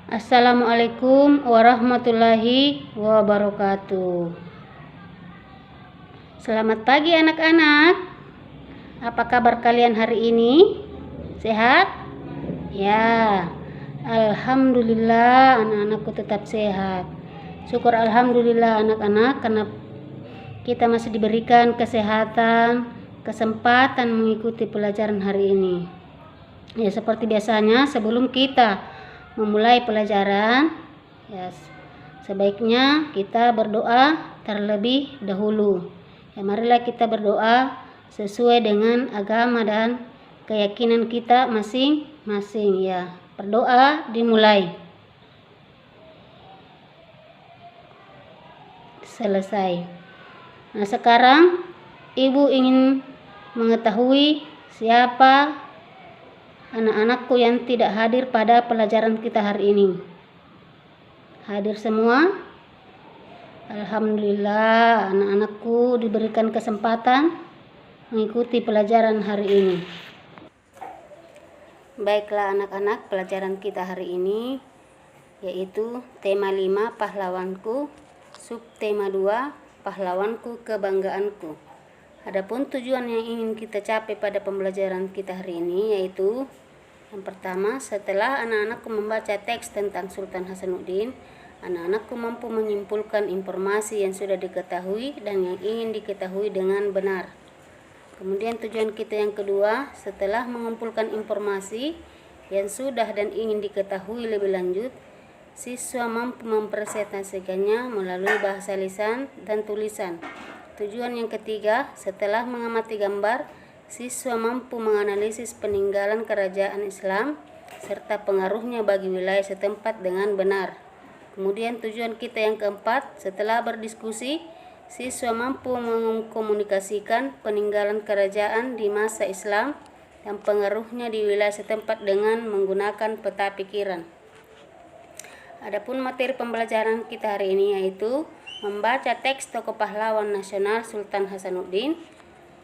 Assalamualaikum warahmatullahi wabarakatuh. Selamat pagi anak-anak. Apa kabar kalian hari ini? Sehat? Ya, alhamdulillah anak-anakku tetap sehat. Syukur alhamdulillah anak-anak karena kita masih diberikan kesehatan, kesempatan mengikuti pelajaran hari ini. Ya, seperti biasanya sebelum kita memulai pelajaran, ya, sebaiknya kita berdoa terlebih dahulu. Ya, marilah kita berdoa sesuai dengan agama dan keyakinan kita masing-masing. Ya, berdoa dimulai. Selesai. Nah, sekarang Ibu ingin mengetahui siapa anak-anakku yang tidak hadir pada pelajaran kita hari ini. Hadir semua? Alhamdulillah anak-anakku diberikan kesempatan mengikuti pelajaran hari ini. Baiklah anak-anak, pelajaran kita hari ini yaitu tema 5 pahlawanku, subtema 2 pahlawanku kebanggaanku. Adapun tujuan yang ingin kita capai pada pembelajaran kita hari ini yaitu yang pertama, setelah anak-anakku membaca teks tentang Sultan Hasanuddin, anak-anakku mampu menyimpulkan informasi yang sudah diketahui dan yang ingin diketahui dengan benar. Kemudian tujuan kita yang kedua, setelah mengumpulkan informasi yang sudah dan ingin diketahui lebih lanjut, siswa mampu mempresentasikannya melalui bahasa lisan dan tulisan. Tujuan yang ketiga, setelah mengamati gambar, siswa mampu menganalisis peninggalan kerajaan Islam serta pengaruhnya bagi wilayah setempat dengan benar. Kemudian tujuan kita yang keempat, setelah berdiskusi, siswa mampu mengkomunikasikan peninggalan kerajaan di masa Islam dan pengaruhnya di wilayah setempat dengan menggunakan peta pikiran. Adapun materi pembelajaran kita hari ini yaitu membaca teks tokoh pahlawan nasional Sultan Hasanuddin.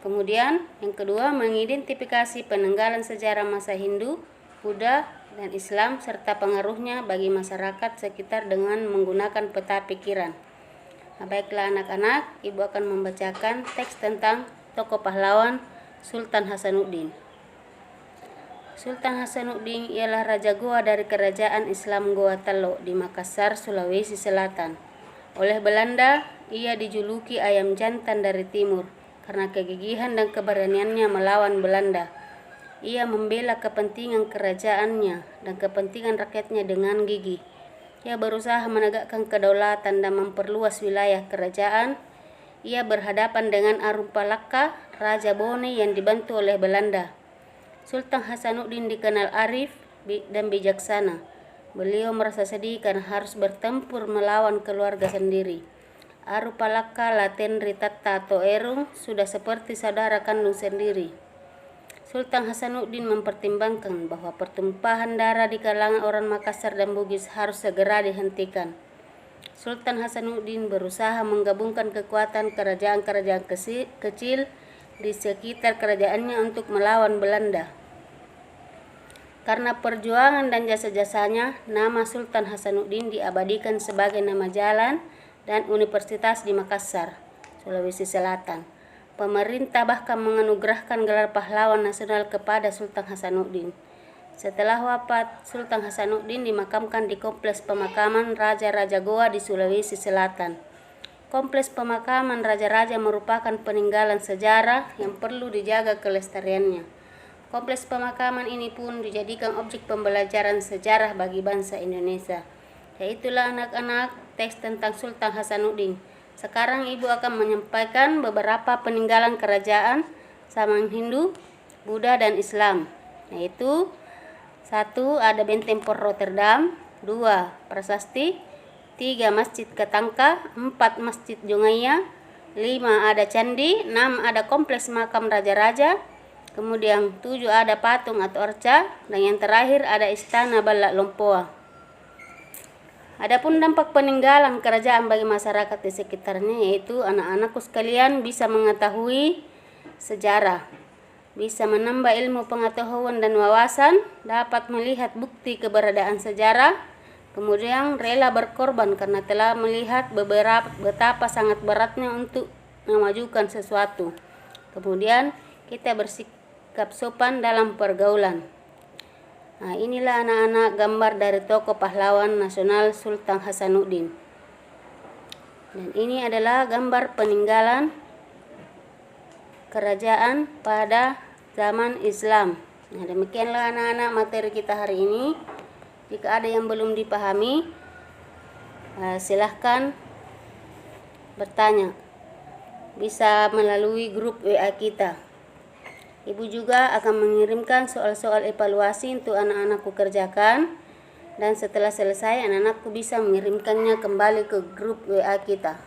Kemudian yang kedua, mengidentifikasi peninggalan sejarah masa Hindu, Buddha, dan Islam serta pengaruhnya bagi masyarakat sekitar dengan menggunakan peta pikiran. Nah, baiklah anak-anak, Ibu akan membacakan teks tentang tokoh pahlawan Sultan Hasanuddin. Sultan Hasanuddin ialah Raja Goa dari Kerajaan Islam Goa Talo di Makassar, Sulawesi Selatan. Oleh Belanda, ia dijuluki ayam jantan dari timur karena kegigihan dan keberaniannya melawan Belanda. Ia membela kepentingan kerajaannya dan kepentingan rakyatnya dengan gigih. Ia berusaha menegakkan kedaulatan dan memperluas wilayah kerajaan. Ia berhadapan dengan Arumpalaka, Raja Bone yang dibantu oleh Belanda. Sultan Hasanuddin dikenal arif dan bijaksana. Beliau merasa sedih karena harus bertempur melawan keluarga sendiri. Arumpalaka Laten Ritatta atau Erung sudah seperti saudara kandung sendiri. Sultan Hasanuddin mempertimbangkan bahwa pertumpahan darah di kalangan orang Makassar dan Bugis harus segera dihentikan. Sultan Hasanuddin berusaha menggabungkan kekuatan kerajaan-kerajaan kecil di sekitar kerajaannya untuk melawan Belanda. Karena perjuangan dan jasa-jasanya, nama Sultan Hasanuddin diabadikan sebagai nama jalan dan universitas di Makassar, Sulawesi Selatan. Pemerintah bahkan menganugerahkan gelar pahlawan nasional kepada Sultan Hasanuddin. Setelah wafat, Sultan Hasanuddin dimakamkan di Kompleks Pemakaman Raja-Raja Goa di Sulawesi Selatan. Kompleks pemakaman raja-raja merupakan peninggalan sejarah yang perlu dijaga kelestariannya. Kompleks pemakaman ini pun dijadikan objek pembelajaran sejarah bagi bangsa Indonesia. Yaitulah anak-anak teks tentang Sultan Hasanuddin. Sekarang Ibu akan menyampaikan beberapa peninggalan kerajaan Samang Hindu, Buddha, dan Islam. Yaitu 1. Ada Benteng Port Rotterdam, 2. Prasasti, 3. Masjid Ketangka, 4. Masjid Jongaya, 5. Ada Candi, 6. Ada Kompleks Makam Raja-Raja, kemudian 7 ada patung atau arca, dan yang terakhir ada Istana Balak Lompoa. Adapun dampak peninggalan kerajaan bagi masyarakat di sekitarnya yaitu anak-anakku sekalian bisa mengetahui sejarah, bisa menambah ilmu pengetahuan dan wawasan, dapat melihat bukti keberadaan sejarah, Kemudian rela berkorban karena telah melihat betapa sangat beratnya untuk memajukan sesuatu. Kemudian kita bersikap sopan dalam pergaulan. Nah, inilah anak-anak gambar dari tokoh pahlawan nasional Sultan Hasanuddin. Dan ini adalah gambar peninggalan kerajaan pada zaman Islam. Nah, demikianlah anak-anak materi kita hari ini. Jika ada yang belum dipahami, silahkan bertanya. Bisa melalui grup WA kita. Ibu juga akan mengirimkan soal-soal evaluasi untuk anak-anakku kerjakan. Dan setelah selesai, anak-anakku bisa mengirimkannya kembali ke grup WA kita.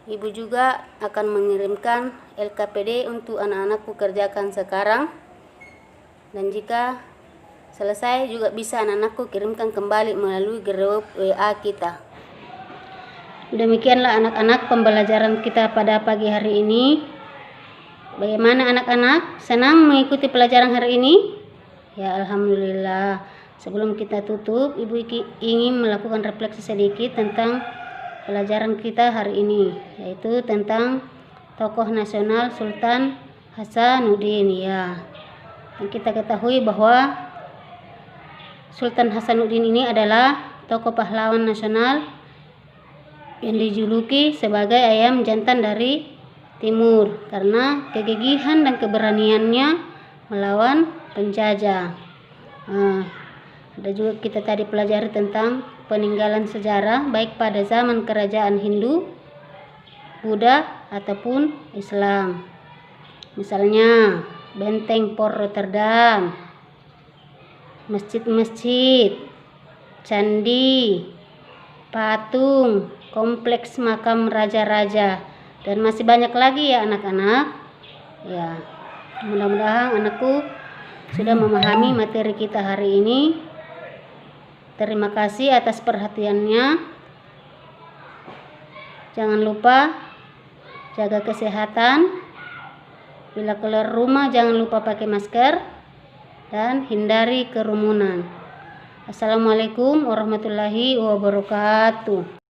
Ibu juga akan mengirimkan LKPD untuk anak-anakku kerjakan sekarang. Dan jika selesai juga bisa anak-anakku kirimkan kembali melalui grup WA kita. Demikianlah anak-anak pembelajaran kita pada pagi hari ini. Bagaimana anak-anak? Senang mengikuti pelajaran hari ini? Ya, alhamdulillah. Sebelum kita tutup, Ibu ingin melakukan refleksi sedikit tentang pelajaran kita hari ini, yaitu tentang tokoh nasional Sultan Hasanuddin. Ya, dan kita ketahui bahwa Sultan Hasanuddin ini adalah tokoh pahlawan nasional yang dijuluki sebagai ayam jantan dari timur karena kegigihan dan keberaniannya melawan penjajah. Ada juga kita tadi pelajari tentang peninggalan sejarah baik pada zaman kerajaan Hindu, Buddha ataupun Islam. Misalnya Benteng Port Rotterdam, masjid-masjid, candi, patung, kompleks makam raja-raja, dan masih banyak lagi ya anak-anak. Ya, mudah-mudahan anakku sudah memahami materi kita hari ini. Terima kasih atas perhatiannya. Jangan lupa jaga kesehatan. Bila keluar rumah jangan lupa pakai masker dan hindari kerumunan. Assalamualaikum warahmatullahi wabarakatuh.